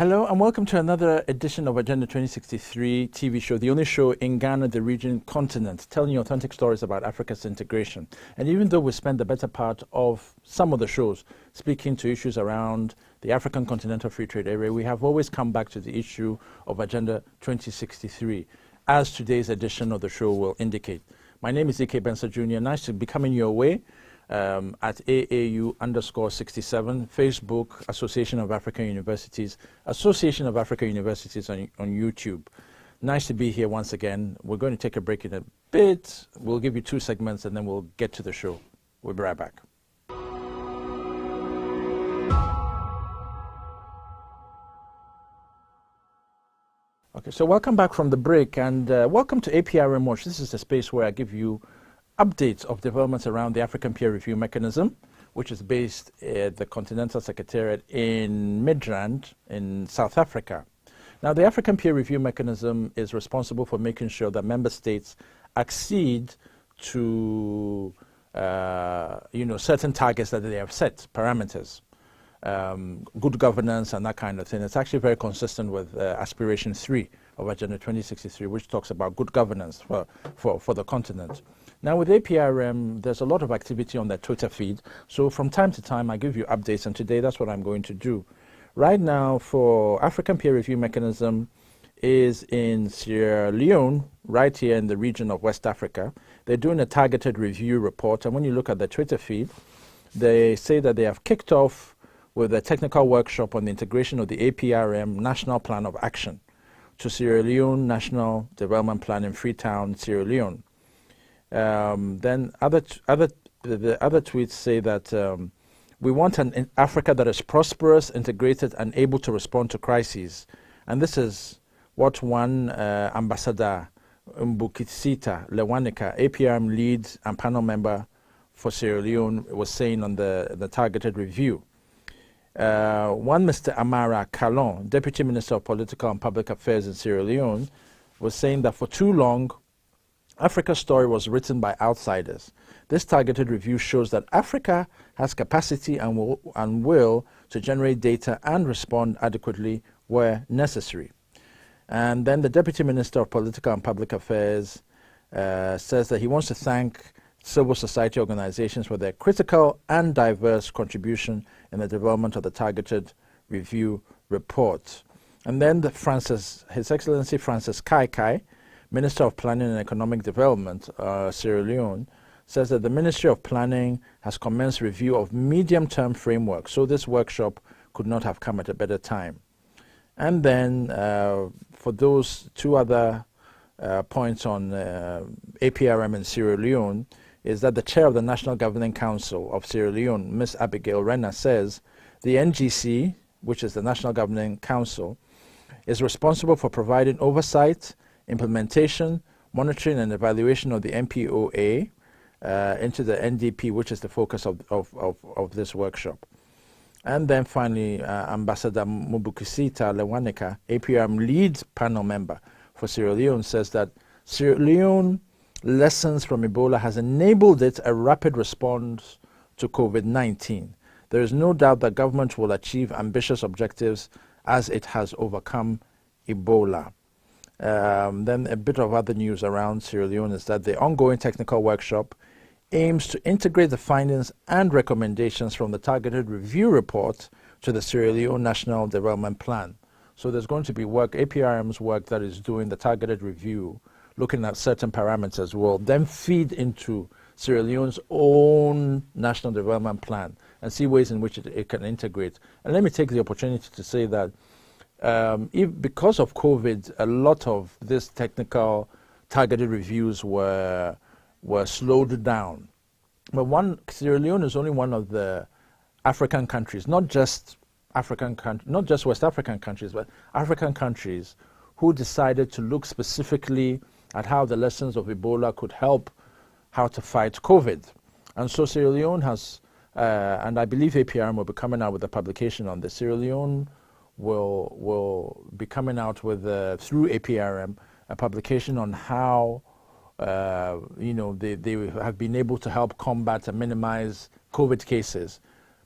Hello and welcome to another edition of Agenda 2063 TV show, the only show in Ghana, the region, continent, telling you authentic stories about Africa's integration. And even though we spend the better part of some of the shows speaking to issues around the African Continental Free Trade Area, we have always come back to the issue of Agenda 2063, as today's edition of the show will indicate. My name is E.K. Benson Jr. Nice to be coming your way. At AAU_67, Facebook, Association of African Universities, Association of African Universities on YouTube. Nice to be here once again. We're going to take a break in a bit. We'll give you 2 segments and then we'll get to the show. We'll be right back. Okay, so welcome back from the break and welcome to APRM Watch. This is the space where I give you updates of developments around the African Peer Review Mechanism, which is based at the Continental Secretariat in Midrand in South Africa. Now, the African Peer Review Mechanism is responsible for making sure that member states accede to certain targets that they have set, parameters, good governance and that kind of thing. It's actually very consistent with Aspiration 3 of Agenda 2063, which talks about good governance for the continent. Now with APRM, there's a lot of activity on their Twitter feed. So from time to time, I give you updates, and today that's what I'm going to do. Right now, for African Peer Review Mechanism is in Sierra Leone, right here in the region of West Africa. They're doing a targeted review report, and when you look at the Twitter feed, they say that they have kicked off with a technical workshop on the integration of the APRM National Plan of Action to Sierra Leone National Development Plan in Freetown, Sierra Leone. Then the other tweets say that we want an Africa that is prosperous, integrated, and able to respond to crises. And this is what one Ambassador Mbukisita Lewanika, APRM lead and panel member for Sierra Leone, was saying on the targeted review. One Mr. Amara Kalon, Deputy Minister of Political and Public Affairs in Sierra Leone, was saying that for too long, Africa's story was written by outsiders. This targeted review shows that Africa has capacity and will to generate data and respond adequately where necessary. And then the Deputy Minister of Political and Public Affairs says that he wants to thank civil society organizations for their critical and diverse contribution in the development of the targeted review report. And then His Excellency Francis Kai, Minister of Planning and Economic Development, Sierra Leone, says that the Ministry of Planning has commenced review of medium-term framework, so this workshop could not have come at a better time. And then for those 2 other points on APRM in Sierra Leone, is that the chair of the National Governing Council of Sierra Leone, Ms. Abigail Rena, says the NGC, which is the National Governing Council, is responsible for providing oversight, implementation, monitoring, and evaluation of the MPOA into the NDP, which is the focus of this workshop. And then finally, Ambassador Mbukisita Lewanika, APRM lead panel member for Sierra Leone, says that Sierra Leone lessons from Ebola has enabled it a rapid response to COVID-19. There is no doubt that government will achieve ambitious objectives as it has overcome Ebola. Then a bit of other news around Sierra Leone is that the ongoing technical workshop aims to integrate the findings and recommendations from the targeted review report to the Sierra Leone National Development Plan. So there's going to be work, APRM's work that is doing the targeted review, looking at certain parameters, will then feed into Sierra Leone's own National Development Plan and see ways in which it can integrate. And let me take the opportunity to say that because of COVID, a lot of these technical targeted reviews were slowed down. But Sierra Leone is only one of the African countries, not just West African countries, but African countries who decided to look specifically at how the lessons of Ebola could help how to fight COVID. And so Sierra Leone has, and I believe APRM will be coming out with a publication on this. Sierra Leone will be coming out with, through APRM, a publication on how they have been able to help combat and minimize COVID cases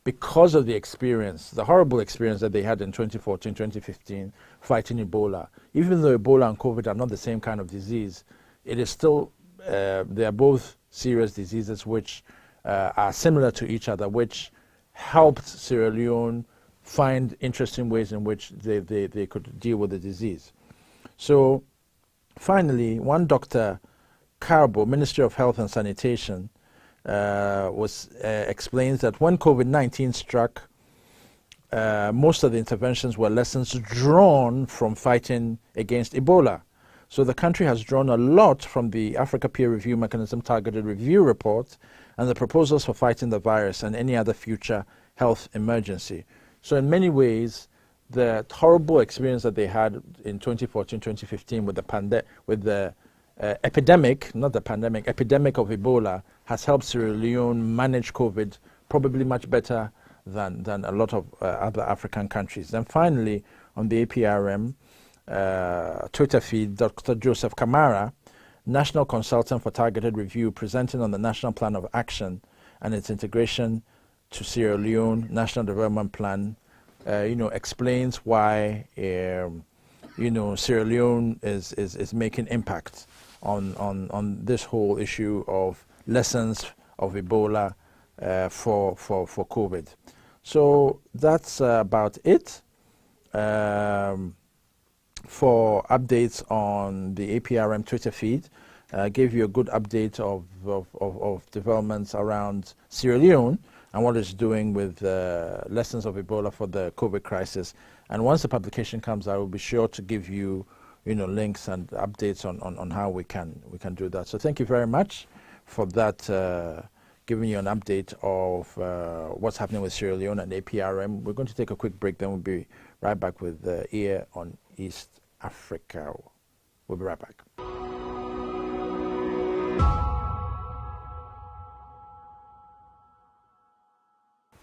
because of the experience, the horrible experience that they had in 2014, 2015, fighting Ebola. Even though Ebola and COVID are not the same kind of disease, it is still, they are both serious diseases which are similar to each other, which helped Sierra Leone find interesting ways in which they could deal with the disease. So finally, one Dr. Carbo, Ministry of Health and Sanitation, explains that when COVID-19 struck, most of the interventions were lessons drawn from fighting against Ebola. So the country has drawn a lot from the Africa Peer Review Mechanism Targeted Review Report and the proposals for fighting the virus and any other future health emergency. So in many ways, the horrible experience that they had in 2014, 2015 with the epidemic, not the pandemic, epidemic of Ebola has helped Sierra Leone manage COVID probably much better than a lot of other African countries. And finally, on the APRM Twitter feed, Dr. Joseph Kamara, National Consultant for Targeted Review, presenting on the National Plan of Action and its integration to Sierra Leone National Development Plan, explains why Sierra Leone is making impact on this whole issue of lessons of Ebola for COVID. So that's about it for updates on the APRM Twitter feed. Gave you a good update of developments around Sierra Leone and what it's doing with lessons of Ebola for the COVID crisis. And once the publication comes, I will be sure to give you, links and updates on how we can do that. So thank you very much for that, giving you an update of what's happening with Sierra Leone and APRM. We're going to take a quick break, then we'll be right back with the Ear on East Africa. We'll be right back.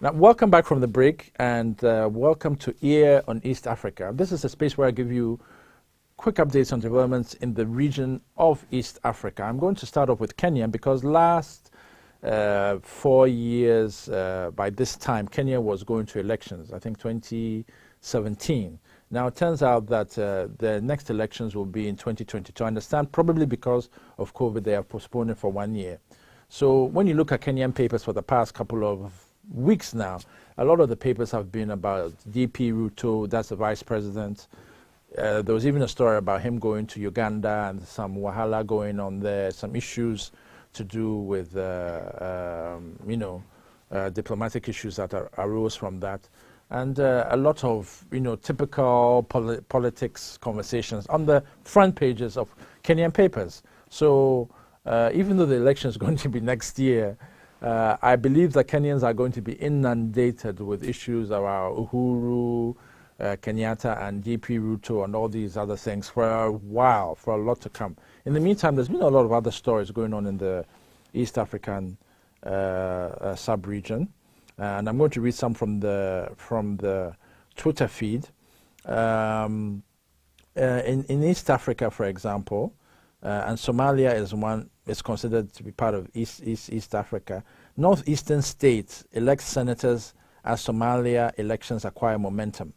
Now, welcome back from the break, and welcome to Ear on East Africa. This is a space where I give you quick updates on developments in the region of East Africa. I'm going to start off with Kenya because last 4 years, by this time, Kenya was going to elections, I think 2017. Now, it turns out that the next elections will be in 2022. I understand probably because of COVID, they have postponed it for 1 year. So when you look at Kenyan papers for the past couple of weeks now, a lot of the papers have been about DP Ruto, that's the vice president. There was even a story about him going to Uganda and some wahala going on there, some issues to do with, diplomatic issues that arose from that. And a lot of, typical politics conversations on the front pages of Kenyan papers. So even though the election is going to be next year, I believe that Kenyans are going to be inundated with issues around Uhuru, Kenyatta and DP Ruto and all these other things for a while, for a lot to come. In the meantime, there's been a lot of other stories going on in the East African sub-region. And I'm going to read some from the Twitter feed. In East Africa, for example, and Somalia is considered to be part of East Africa. Northeastern states elect senators as Somalia elections acquire momentum.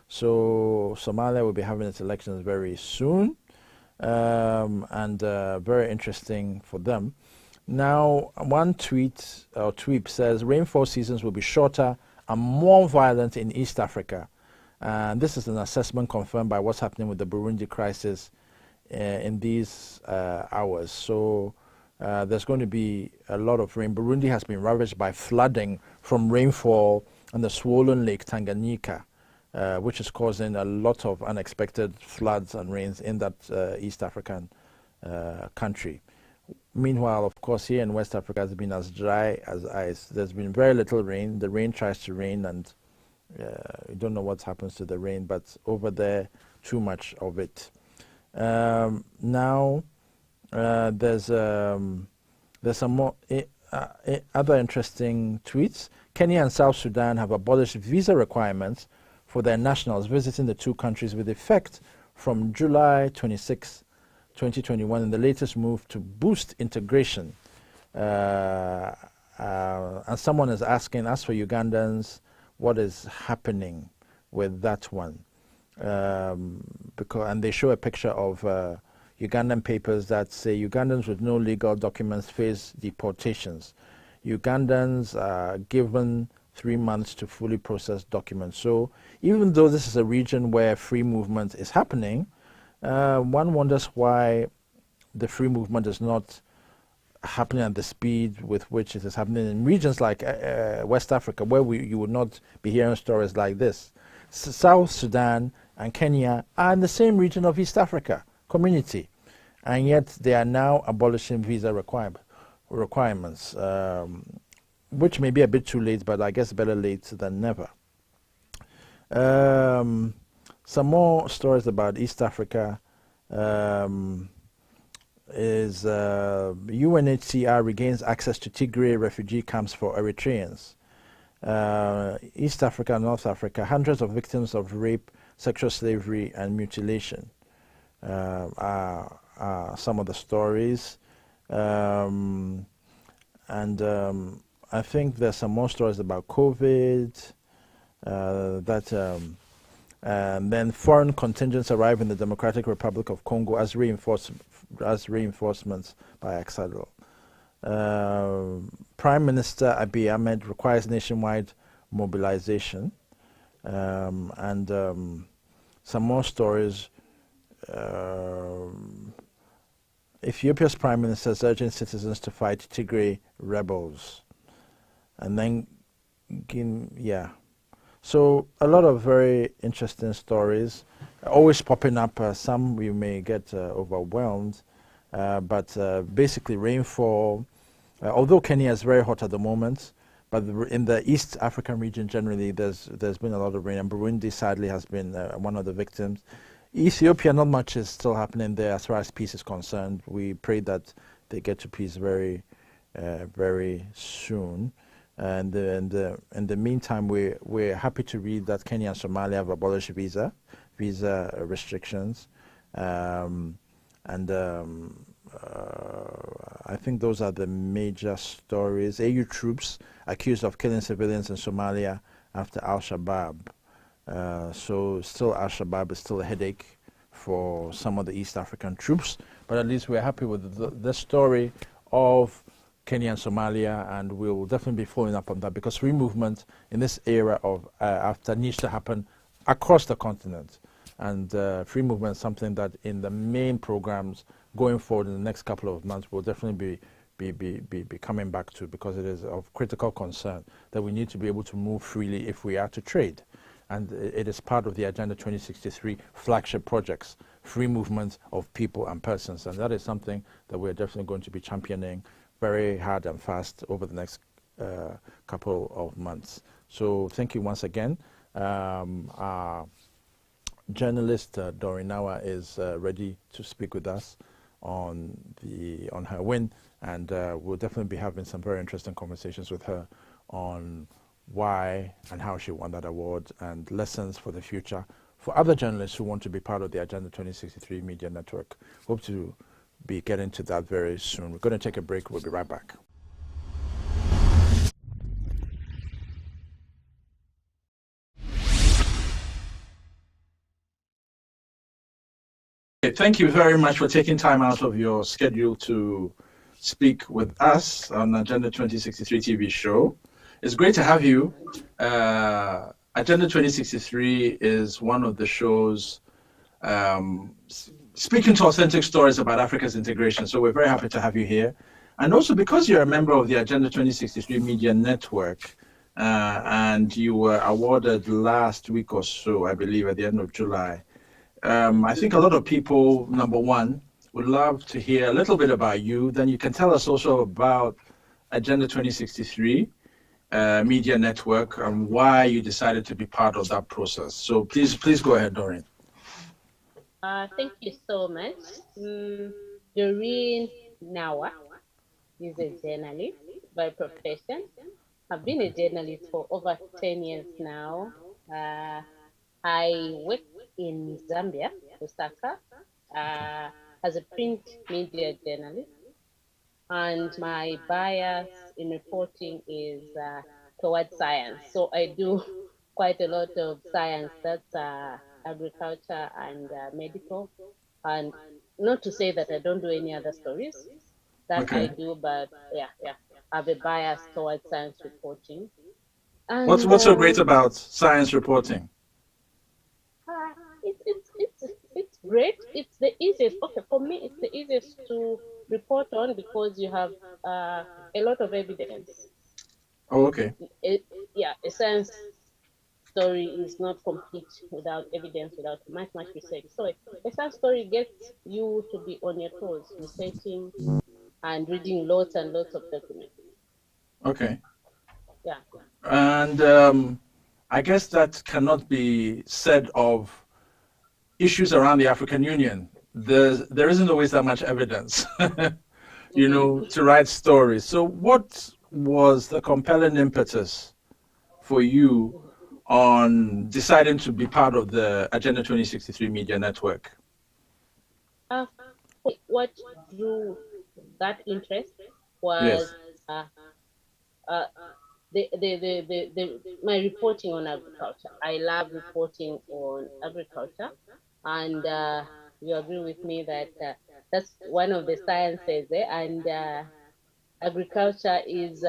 So Somalia will be having its elections very soon, and very interesting for them. Now, one tweet says rainfall seasons will be shorter and more violent in East Africa. And this is an assessment confirmed by what's happening with the Burundi crisis in these hours. So there's going to be a lot of rain. Burundi has been ravaged by flooding from rainfall on the swollen Lake Tanganyika, which is causing a lot of unexpected floods and rains in that East African country. Meanwhile, of course, here in West Africa, it's been as dry as ice. There's been very little rain. The rain tries to rain, and you don't know what happens to the rain, but over there, too much of it. Now, there's some more other interesting tweets. Kenya and South Sudan have abolished visa requirements for their nationals visiting the two countries with effect from July 26, 2021, in the latest move to boost integration. and someone is asking, as for Ugandans, what is happening with that one? And they show a picture of Ugandan papers that say Ugandans with no legal documents face deportations. Ugandans are given 3 months to fully process documents. So even though this is a region where free movement is happening, one wonders why the free movement is not happening at the speed with which it is happening in regions like West Africa, where you would not be hearing stories like this. South Sudan and Kenya are in the same region of East Africa community, and yet they are now abolishing visa requirements, which may be a bit too late, but I guess better late than never. Some more stories about East Africa. Is UNHCR regains access to Tigray refugee camps for Eritreans. East Africa, North Africa, hundreds of victims of rape, sexual slavery, and mutilation are some of the stories. And I think there's some more stories about COVID, and then foreign contingents arrive in the Democratic Republic of Congo as reinforcements by Axadol. Prime Minister Abiy Ahmed requires nationwide mobilization, and some more stories. Ethiopia's Prime Minister is urging citizens to fight Tigray rebels, and then, yeah. So a lot of very interesting stories, always popping up. Some we may get overwhelmed, but basically rainfall. Although Kenya is very hot at the moment, but in the East African region generally, there's been a lot of rain, and Burundi sadly has been one of the victims. Ethiopia, not much is still happening there as far as peace is concerned. We pray that they get to peace very, very soon. And in the meantime, we're happy to read that Kenya and Somalia have abolished visa restrictions, and I think those are the major stories. AU troops accused of killing civilians in Somalia after Al-Shabaab. So still Al-Shabaab is still a headache for some of the East African troops, but at least we're happy with the story of Kenya and Somalia, and we'll definitely be following up on that because free movement in this era of after needs to happen across the continent. And free movement is something that in the main programs going forward in the next couple of months we'll definitely be coming back to, because it is of critical concern that we need to be able to move freely if we are to trade. And it is part of the Agenda 2063 flagship projects, free movement of people and persons. And that is something that we're definitely going to be championing very hard and fast over the next couple of months. So thank you once again. Our journalist Dorinawa is ready to speak with us on her win, and we'll definitely be having some very interesting conversations with her on why and how she won that award and lessons for the future for other journalists who want to be part of the Agenda 2063 Media Network. Hope to be getting to that very soon. We're going to take a break. We'll be right back. Okay, thank you very much for taking time out of your schedule to speak with us on Agenda 2063 TV show. It's great to have you. Agenda 2063 is one of the shows speaking to authentic stories about Africa's integration. So we're very happy to have you here. And also because you're a member of the Agenda 2063 Media Network, and you were awarded last week or so, I believe, at the end of July. I think a lot of people, number one, would love to hear a little bit about you. Then you can tell us also about Agenda 2063 Media Network and why you decided to be part of that process. So please go ahead, Doreen. Thank you so much. Doreen Nawa is a journalist by profession. I've been a journalist for over 10 years now. I work in Zambia, Lusaka, as a print media journalist. and my bias in reporting is towards science. So I do quite a lot of science. That's agriculture and medical. And not to say that I don't do any other stories that I Okay. do, but yeah, I have a bias towards science reporting. What's And what's so great about science reporting? it's great. It's the easiest. Okay, for me, it's the easiest to report on because you have a lot of evidence. Oh, okay. It, yeah, a science story is not complete without evidence, without much research. So a science story gets you to be on your toes, researching and reading lots and lots of documents. Okay. Yeah. And I guess that cannot be said of issues around the African Union. There isn't always that much evidence, Mm-hmm. to write stories. So what was the compelling impetus for you on deciding to be part of the Agenda 2063 Media Network? Uh, what drew that interest was Yes. uh, uh, my reporting on agriculture. I love reporting on agriculture, and you agree with me that that's one of the sciences, and agriculture is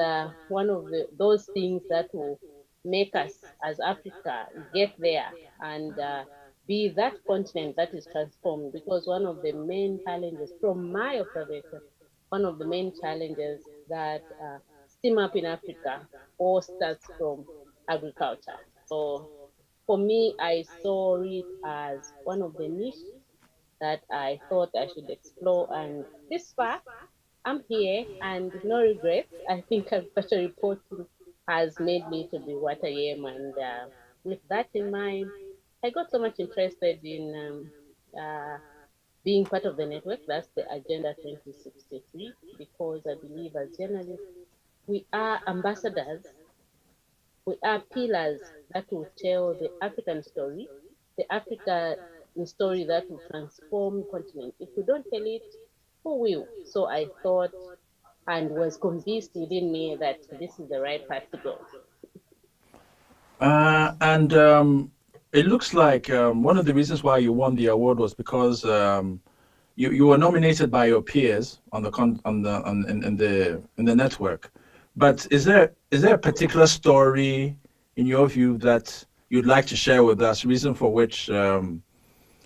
one of those things that will make us as Africa get there and be that continent that is transformed. Because one of the main challenges, from my observation, one of the main challenges that steam up in Africa all starts from agriculture. So for me, I saw it as one of the niche that I thought I should explore. And this far, I'm here and no regrets. I think agriculture reporting has made me to be what I am. And with that in mind, I got so much interested in being part of the network. That's the Agenda 2063, because I believe as journalists, we are ambassadors, we are pillars that will tell the African story, the African story that will transform continent. If we don't tell it, who will? So I thought and was convinced within me that this is the right path to go. And it looks like one of the reasons why you won the award was because you were nominated by your peers on the in the network. But is there a particular story in your view that you'd like to share with us? Reason for which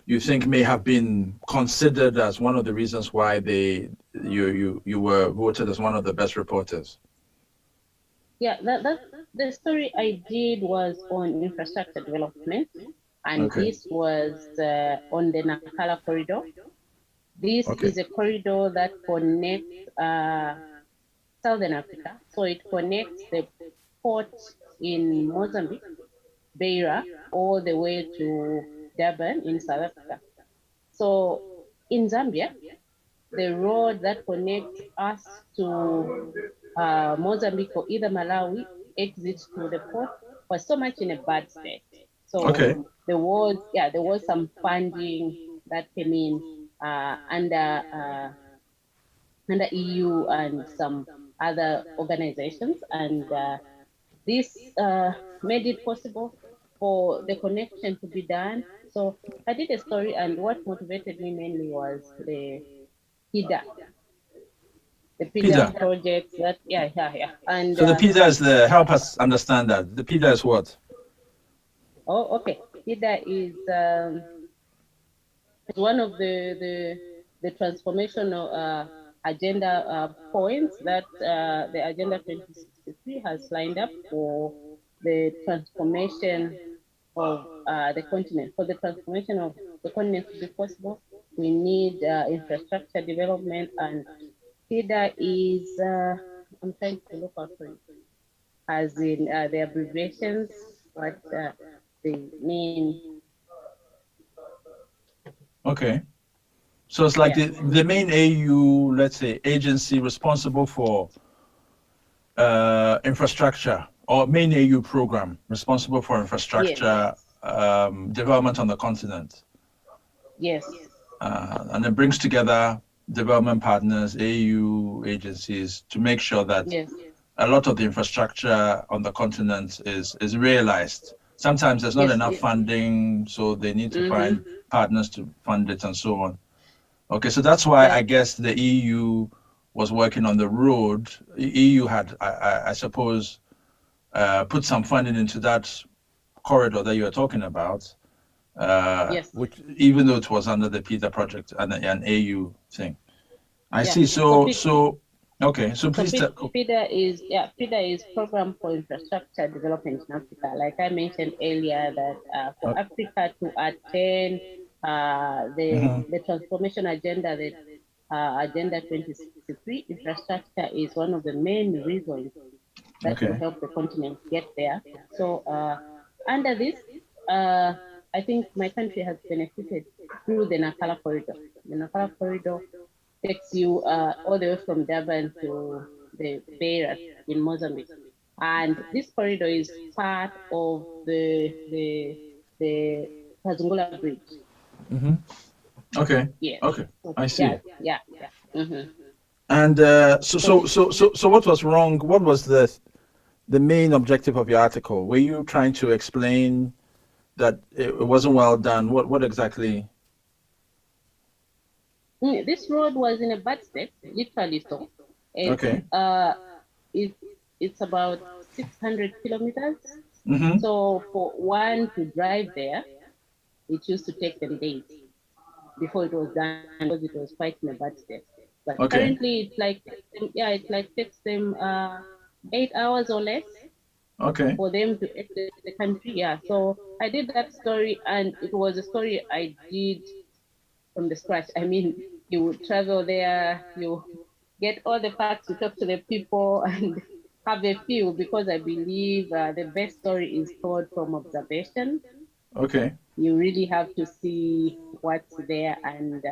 you think may have been considered as one of the reasons why you were voted as one of the best reporters? Yeah, that the story I did was on infrastructure development, and Okay. this was on the Nakala corridor. This Okay. is a corridor that connects Southern Africa. So it connects the port in Mozambique, Beira, all the way to Durban in South Africa. So in Zambia, the road that connects us to Mozambique or either Malawi exits to the port was so much in a bad state. So Okay. there was some funding that came in under EU and some other organizations, and this made it possible for the connection to be done. So I did a story, and what motivated me mainly was PIDA, the PEDA. PIDA project. That yeah, and So the PEDA is the help us understand that. The PEDA is what? oh, okay, PIDA is one of the transformational agenda points that the Agenda 2063 has lined up for the transformation of the continent. For the transformation of the continent to be possible, we need infrastructure development, and PIDA is, I'm trying to look out for it, as in the abbreviations, what they mean. Okay. So it's like Yeah. the main AU, let's say, agency responsible for infrastructure, or main AU program responsible for Yes. infrastructure development on the continent. Yes. And it brings together development partners, AU agencies, to make sure that Yes. a lot of the infrastructure on the continent is realized. Sometimes there's not Yes. enough funding, so they need to Mm-hmm. find partners to fund it and so on. Okay, so that's why I Right. guess the EU was working on the road. EU had, I suppose, put some funding into that corridor that you were talking about, Yes. which even though it was under the PEDA project and an AU thing. I Yeah. see. So Okay. So please tell. PEDA is Program for Infrastructure Development in Africa. Like I mentioned earlier, that for Africa to attain the transformation agenda, that Agenda 2063, infrastructure is one of the main reasons that will Okay. help the continent get there. So under this, uh, I think my country has benefited through the Nakala corridor. The Nakala corridor takes you all the way from Durban to the Beira in Mozambique. And this corridor is part of the Kazungula Bridge. Mm-hmm. Okay. Yes. Okay. I Yeah, see. yeah, yeah. Mm-hmm. And so what was wrong? What was the main objective of your article? Were you trying to explain that it wasn't well done? What exactly? This road was in a bad state, literally so. It's Okay. it, it's about 600 kilometers. Mm-hmm. So for one to drive there, it used to take them days before it was done because it was quite in a bad state. But Okay. currently, it's like takes them 8 hours or less Okay. for them to exit the country. Yeah. So I did that story, and it was a story I did from the scratch. I mean, you would travel there, you get all the facts, you talk to the people, and have a feel, because I believe the best story is told from observation. Okay. You really have to see what's there, and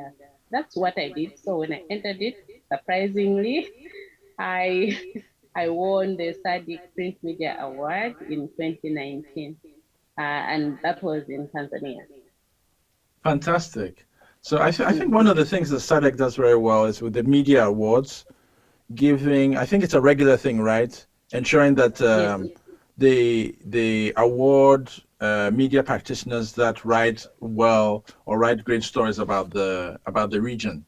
that's what I did. So when I entered it, surprisingly, I I won the SADC Print Media Award in 2019, and that was in Tanzania. Fantastic. So I think one Mhm. of the things that SADC does very well is with the media awards, giving, I think it's a regular thing, right? Ensuring that Yes. they award media practitioners that write well or write great stories about the region.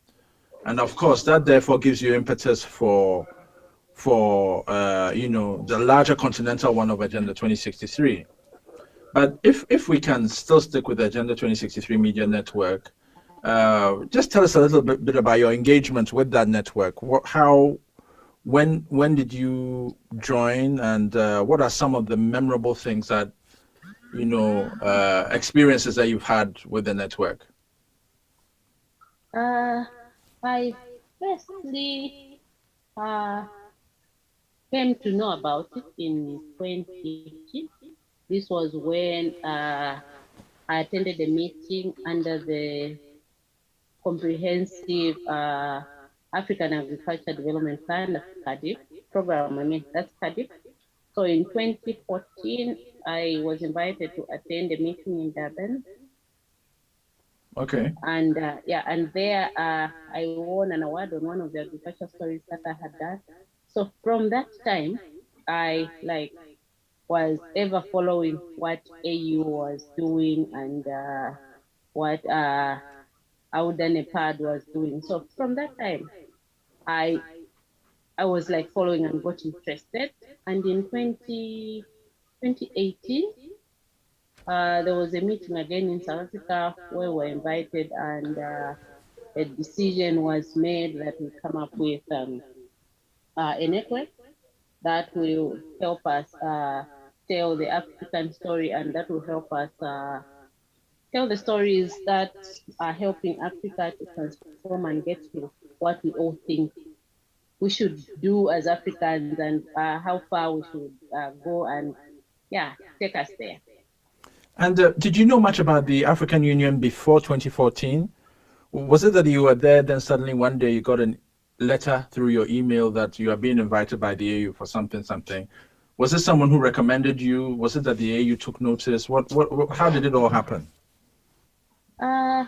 And of course, that therefore gives you impetus for the larger continental one of Agenda 2063. But if we can still stick with the Agenda 2063 Media Network, just tell us a little bit about your engagement with that network. When did you join, and what are some of the memorable things that experiences that you've had with the network? Uh, I firstly uh, came to know about it in 2018. This was when I attended a meeting under the Comprehensive African Agriculture Development Plan, that's CADIP program. I mean, that's CADIP. So in 2014, I was invited to attend a meeting in Durban. Okay. And and there I won an award on one of the agriculture stories that I had done. So from that time, I was ever following what AU was doing, and what Auda Nepad was doing. So from that time, I I was like following and got interested. And in 2018, there was a meeting again in South Africa where we were invited, and a decision was made that we come up with a network that will help us tell the African story, and that will help us tell the stories that are helping Africa to transform and get to what we all think we should do as Africans, and how far we should go, and yeah, take us there. And did you know much about the African Union before 2014? Was it that you were there, then suddenly one day you got a letter through your email that you are being invited by the AU for something, something? Was it someone who recommended you? Was it that the AU took notice? How did it all happen? Uh,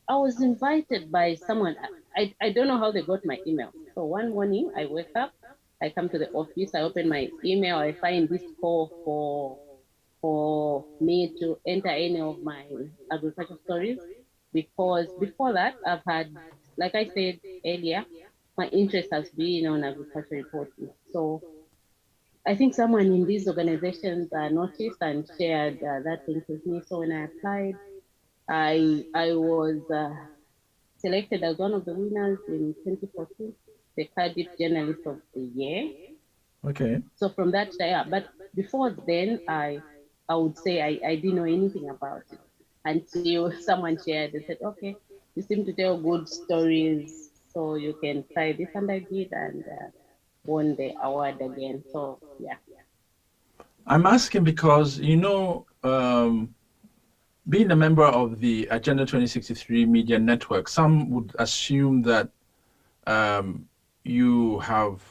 I was invited by someone. I don't know how they got my email. So one morning I wake up, I come to the office, I open my email, I find this call for me to enter any of my agriculture stories, because before that I've had, like I said earlier, my interest has been on agriculture reporting. So I think someone in these organizations noticed and shared that link with me. So when I applied, I was selected as one of the winners in 2014, the Cardiff Journalist of the Year. Okay. So from that time, but before then, I would say I didn't know anything about it until someone shared and said, okay, you seem to tell good stories, so you can try this, and I did, and won the award again. So yeah. I'm asking because, being a member of the Agenda 2063 Media Network, some would assume that um, you have,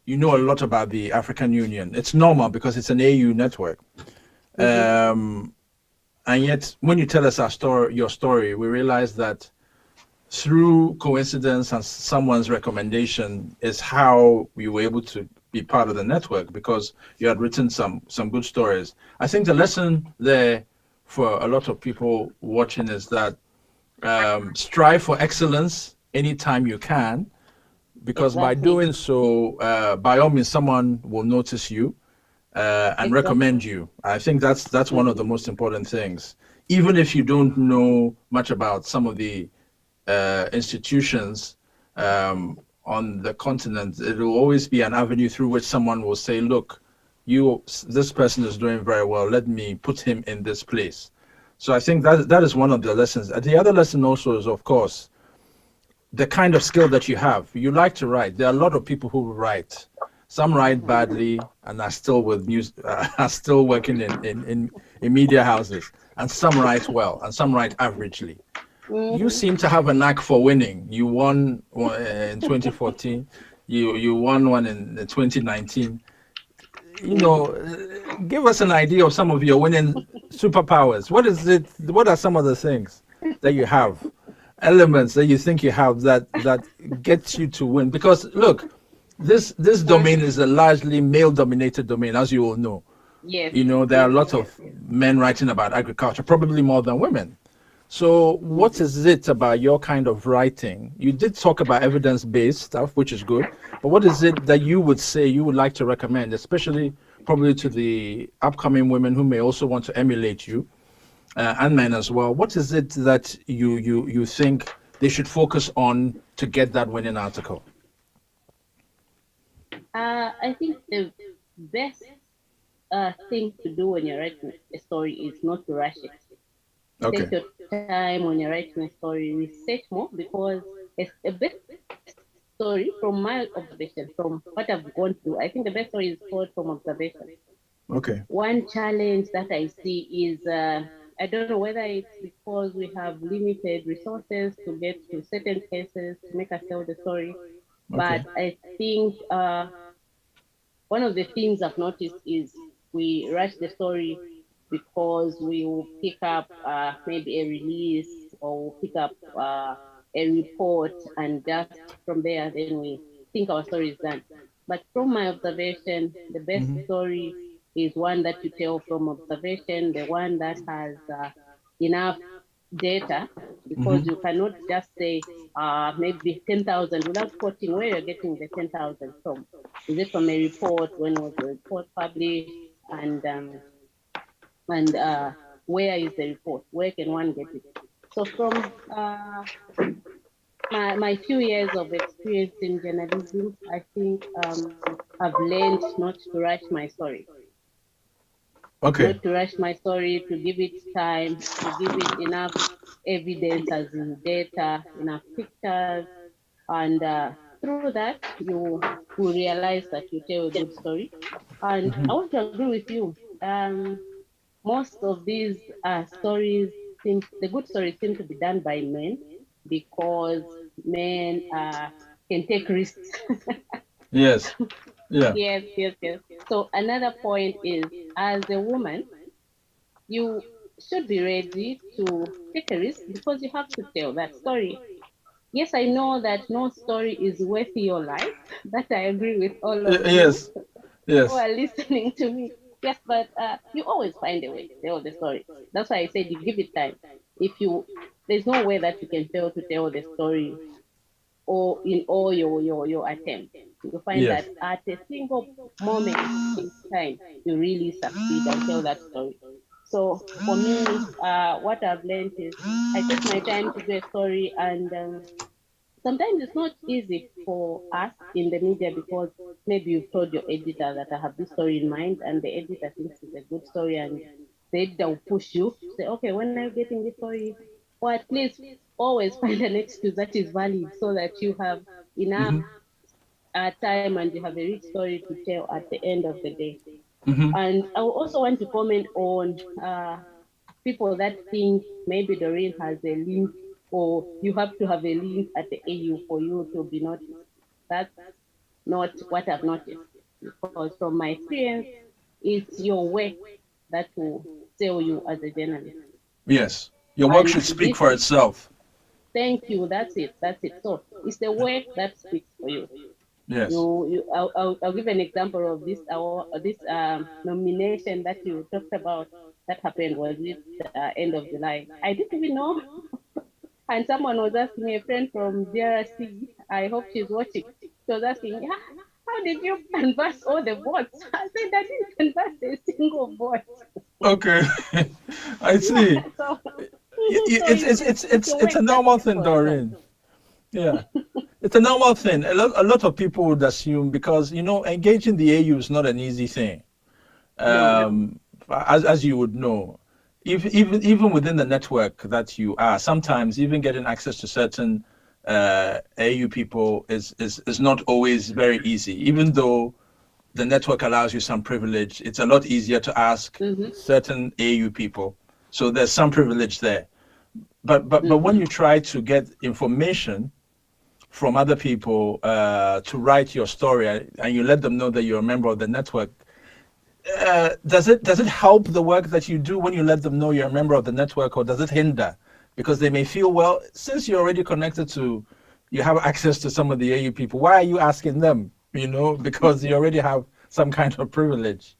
you know a lot about the African Union. It's normal because it's an AU network. Mm-hmm. Um, and yet, when you tell us your story, we realize that through coincidence and someone's recommendation is how you were able to be part of the network because you had written some good stories. I think the lesson there for a lot of people watching is that strive for excellence anytime you can, because by Exactly. doing so, by all means, someone will notice you and Exactly. recommend you. I think that's one of the Mm-hmm. most important things. Even if you don't know much about some of the institutions on the continent, it will always be an avenue through which someone will say, "Look, this person is doing very well. Let me put him in this place." So I think that is one of the lessons. The other lesson also is, of course, the kind of skill that you have. You like to write. There are a lot of people who write. Some write Mm-hmm. badly and are still with news, are still working in media houses, and some write well, and some write averagely. You Mm-hmm. seem to have a knack for winning. You won in 2014. You won one in 2019. Give us an idea of some of your winning superpowers. What is it? What are some of the things that you have, elements that you think you have that gets you to win? Because look, this domain Mm-hmm. is a largely male-dominated domain, as you all know. Yes. There are Yes. a lot Yes. of Yes. men writing about agriculture, probably more than women. So, what Mm-hmm. is it about your kind of writing? You did talk about evidence-based stuff, which is good, but what is it that you would say you would like to recommend, especially probably to the upcoming women who may also want to emulate you, and men as well? What is it that you think they should focus on to get that winning article? I think the best thing to do when you're writing a story is not to rush it. Okay. Take your time when you're writing a story, research more, because a best story, from my observation, from what I've gone through, I think the best story is told from observation. Okay. One challenge that I see is I don't know whether it's because we have limited resources to get to certain cases to make us tell the story, but Okay. I think one of the things I've noticed is we rush the story because we will pick up maybe a release, or we'll pick up a report, and just from there, then we think our story is done. But from my observation, the best Hmm. story is one that you tell from observation, the one that has enough data, because Hmm. you cannot just say maybe 10,000 without quoting where you're getting the 10,000 from. Is it from a report? When was the report published? And and where is the report? Where can one get it? So from my few years of experience in journalism, I think I've learned not to rush my story, not Okay. to rush my story, to give it time, to give it enough evidence, as in data, enough pictures, and through that you will realize that you tell a good story. And I want to agree with you. Most of these stories the good stories seem to be done by men, because men can take risks. Yes. Yeah. Yes, yes, yes. So another point is, as a woman, you should be ready to take a risk because you have to tell that story. yes, I know that no story is worth your life. That I agree with all of you Yes, who yes. are listening to me. Yes, but you always find a way to tell the story. That's why I said you give it time. If you, there's no way that you can fail to tell the story or in all your attempts. You find Yes. that at a single moment in time, you really succeed and tell that story. So for me, what I've learned is I take my time to do a story, and sometimes it's not easy for us in the media because maybe you've told your editor that I have this story in mind, and the editor thinks it's a good story, and the editor will push you to say, okay, when are you getting this story? Or at least always find an excuse that is valid so that you have enough Mm-hmm. time and you have a rich story to tell at the end of the day. Mm-hmm. And I also want to comment on people that think maybe Doreen has a link or you have to have a link at the AU for you to be noticed. That's not what I've noticed. Because from my experience, it's your work that will sell you as a journalist. Yes. Your work And should speak this, for itself. thank you, that's it, that's it. So it's the work that speaks for you. Yes. I'll give an example of this this nomination that you talked about that happened was it end of July. I didn't even know, and someone was asking me, a friend from DRC. I hope she's watching. She was asking, yeah, how did you canvass all the votes? I said I didn't canvass a single vote. Okay. I see. Yeah, so so It's it's it's it's it's your it's work a that normal speaks thing, for itself. Doreen. Yeah. It's a normal thing. A lot of people would assume because engaging the AU is not an easy thing. No. Um, as you would know, if, even within the network that you are, sometimes even getting access to certain AU people is not always very easy. Even though the network allows you some privilege, it's a lot easier to ask Mm-hmm. certain AU people. So there's some privilege there. But when Mm-hmm. you try to get information from other people to write your story and you let them know that you're a member of the network, does it help the work that you do when you let them know you're a member of the network, or does it hinder? Because they may feel, well, since you're already connected to, you have access to some of the AU people, why are you asking them? Because you already have some kind of privilege.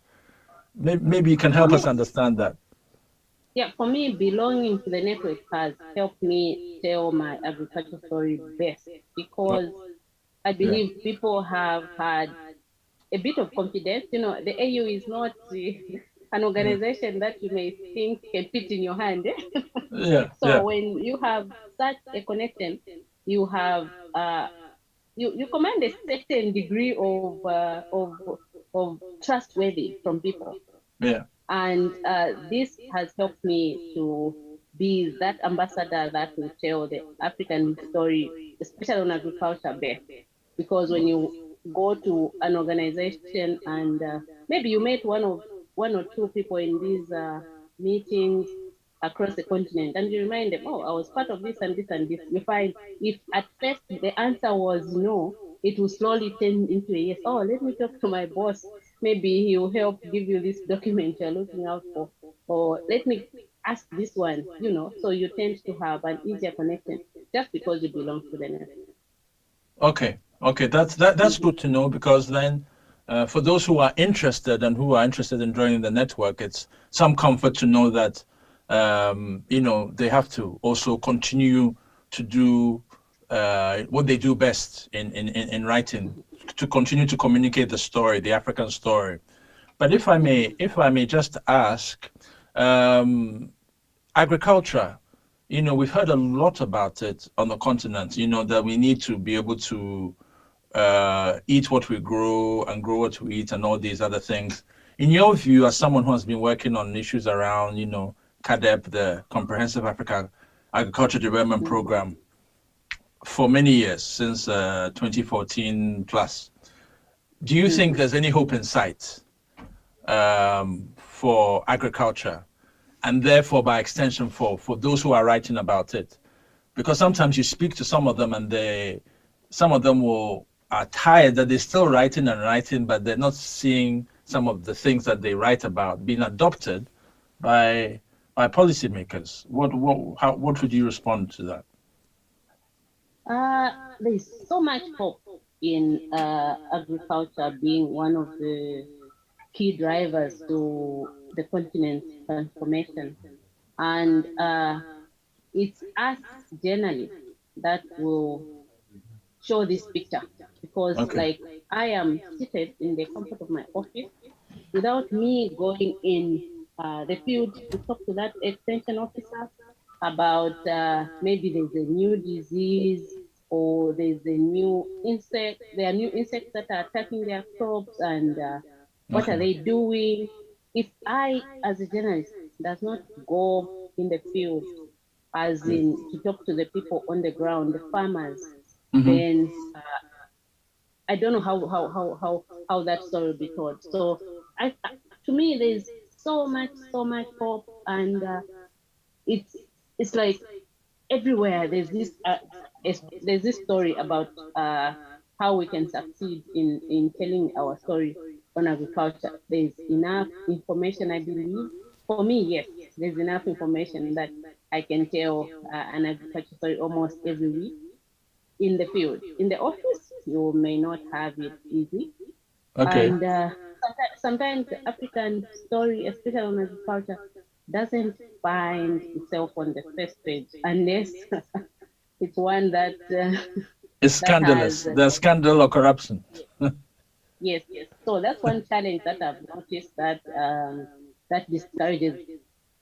Maybe you can For help me, us understand that. yeah, for me, belonging to the network has helped me tell my agriculture story best Oh, because I yeah. believe people have had a bit of confidence. You know, the AU is not an Yeah. organization that you may think can fit in your hand. Yeah. So Yeah. when you have such a connection, you have you command a certain degree of trustworthy from people, Yeah. and this has helped me to be that ambassador that will tell the African story, especially on agriculture best. Because when you go to an organization and maybe you met one or two people in these meetings across the continent, and you remind them, oh, I was part of this and this and this. You find if at first the answer was no, it will slowly turn into a yes. Oh, let me talk to my boss. Maybe he will help give you this document you're looking out for, or let me ask this one. So you tend to have an easier connection just because you belong to the network. Okay. Okay. That's Mm-hmm. good to know, because then, for those who are interested and who are interested in joining the network, it's some comfort to know that they have to also continue to do what they do best in writing, to continue to communicate the story, the African story. But if I may just ask, um, agriculture, we've heard a lot about it on the continent, that we need to be able to eat what we grow and grow what we eat and all these other things. In your view, as someone who has been working on issues around, CADEP, the Comprehensive Africa Agriculture Development Mm-hmm. Program, for many years, since 2014 plus, do you think Mm-hmm. there's any hope in sight for agriculture, and therefore by extension for those who are writing about it? Because sometimes you speak to some of them and some of them will are tired that they're still writing and writing, but they're not seeing some of the things that they write about being adopted by policymakers. What would you respond to that? There's so much hope in agriculture being one of the key drivers to the continent's transformation. And it's us journalists that will show this picture because, Okay. like, I am seated in the comfort of my office without me going in the field to talk to that extension officer about maybe there's a new disease or there's a new insect, there are new insects that are attacking their crops and what are Okay. they doing? If I, as a journalist, does not go in the field, as in to talk to the people on the ground, the farmers, Mm-hmm. then I don't know how that story will be told. So to me, there's so much hope, and it's it's like everywhere. There's this story about how we can succeed in telling our story on agriculture. There's enough information, I believe. For me, yes, there's enough information that I can tell an agriculture story almost every week in the field. In the office, you may not have it easy. Okay. And sometimes the African story, especially on agriculture, doesn't find itself on the first page unless it's one that It's that scandalous. has There's scandal or corruption. yes. So that's one challenge that I've noticed that that discourages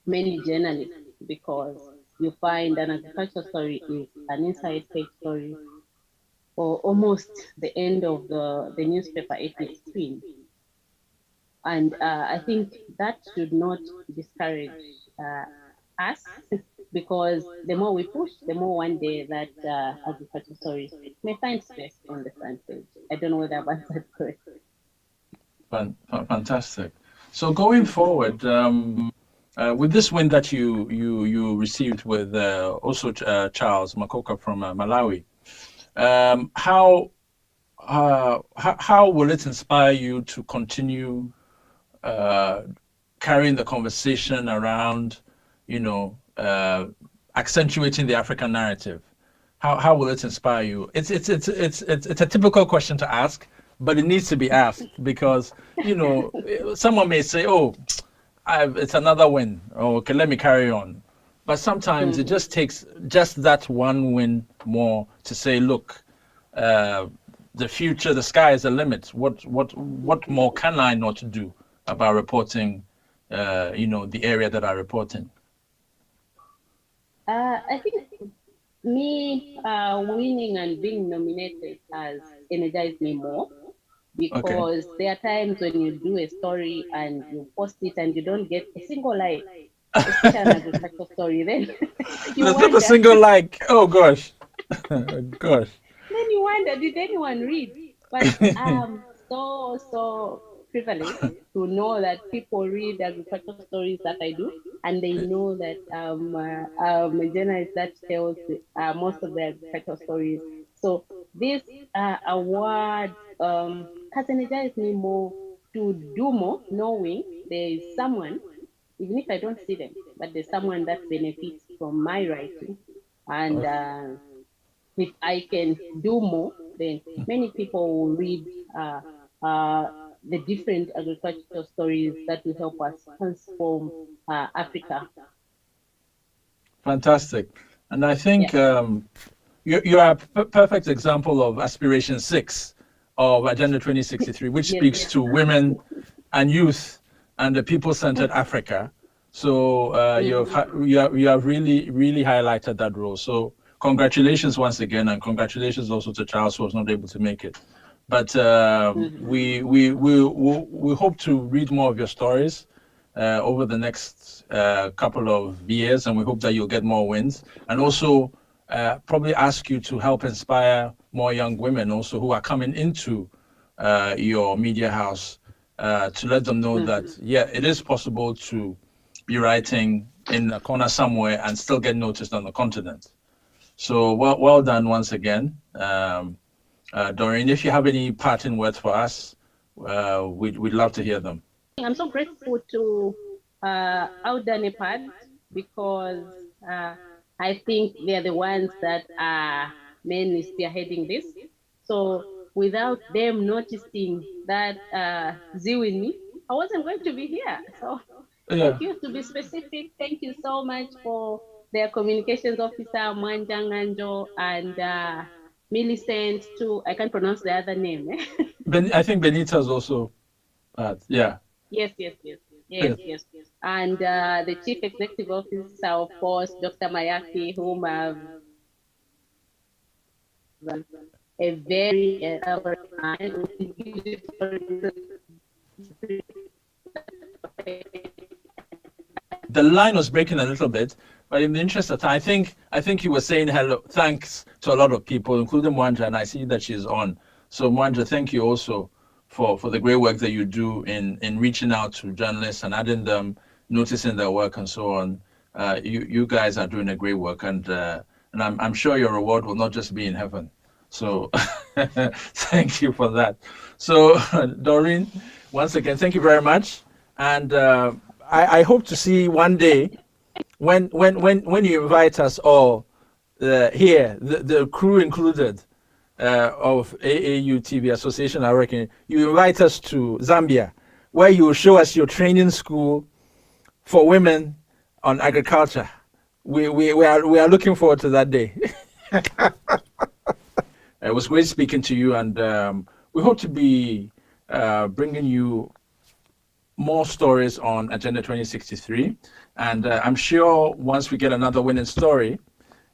many journalists because you find an agriculture story is an inside page story or almost the end of the newspaper ethnic spin. And I think that should not discourage us because the more we push, the more one day that agriculture stories may find space on the front page. I don't know whether I've answered correctly. Fantastic. So going forward, with this win that you received with also Charles Makoka from Malawi, how will it inspire you to continue carrying the conversation around, you know, accentuating the African narrative? How will it inspire you? It's a typical question to ask, but it needs to be asked because someone may say, "Oh, it's another win. Oh, okay, let me carry on." But sometimes it Mhm. just takes just that one win more to say, "Look, uh, the future, the sky is the limit. What more can I not do about reporting, the area that I report in?" I think me winning and being nominated has energized me more Okay. because there are times when you do a story and you post it and you don't get a single like, especially an agricultural story, then you There's not a wonder, single like. Oh gosh, gosh. then you wonder, did anyone read? But I'm so privileged to know that people read agricultural stories that I do, and they know that I'm a journalist that tells most of the agricultural stories. So this award has energized me more to do more, knowing there is someone, even if I don't see them, but there's someone that benefits from my writing. And if I can do more, then many people will read uh, the different agricultural stories that will help us transform Africa. Fantastic. And I Yeah. think you are a perfect example of Aspiration 6 of Agenda 2063, which Yes. speaks to women and youth and the people-centered Africa. So Mhm. you have really, really highlighted that role. So congratulations once again, and congratulations also to Charles, who was not able to make it. But Mhm. we hope to read more of your stories over the next couple of years, and we hope that you'll get more wins, and also probably ask you to help inspire more young women also who are coming into your media house to let them know Mhm. that yeah, it is possible to be writing in a corner somewhere and still get noticed on the continent. So well done once again. Doreen, if you have any parting words for us, we'd love to hear them. I'm so grateful to Outdone because uh, I think they're the ones that are mainly spearheading this. So without them noticing that zeal in me, I wasn't going to be here. So Yeah. thank you. To be specific, thank you so much for their communications officer, Manjang Anjo, and Millicent too. I can't pronounce the other name. I think Benita's also, yeah. Yes, yes, yes, yes, Yes. yes. And the chief executive officer, of course, Dr. Mayaki, whom I've a very elaborate man with beautiful. The line was breaking a little bit, but in the interest of time, I think you were saying hello, thanks to a lot of people, including Mwanja, and I see that she's on. So Mwanja, thank you also for the great work that you do in reaching out to journalists and adding them, noticing their work and so on. You guys are doing a great work, and I'm sure your reward will not just be in heaven. So thank you for that. So Doreen, once again, thank you very much, and I hope to see one day when you invite us all here, the crew included of AAU TV Association, I reckon, you invite us to Zambia, where you will show us your training school for women on agriculture. We are looking forward to that day. It was great speaking to you, and we hope to be bringing you more stories on Agenda 2063. And I'm sure once we get another winning story,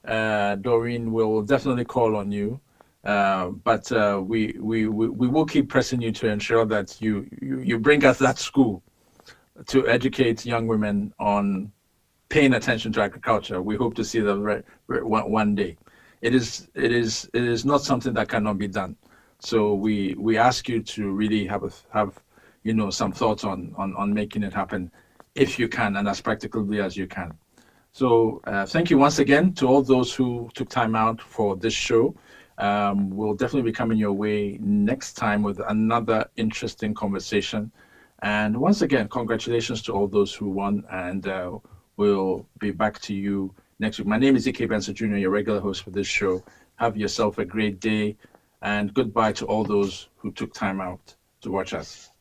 Doreen will definitely call on you. But we will keep pressing you to ensure that you bring us that school to educate young women on paying attention to agriculture. We hope to see them one day. It is not something that cannot be done. So we ask you to really have some thoughts on making it happen, if you can, and as practically as you can. So thank you once again to all those who took time out for this show. We'll definitely be coming your way next time with another interesting conversation. And once again, congratulations to all those who won, and we'll be back to you next week. My name is Ike Benson Jr., your regular host for this show. Have yourself a great day, and goodbye to all those who took time out to watch us.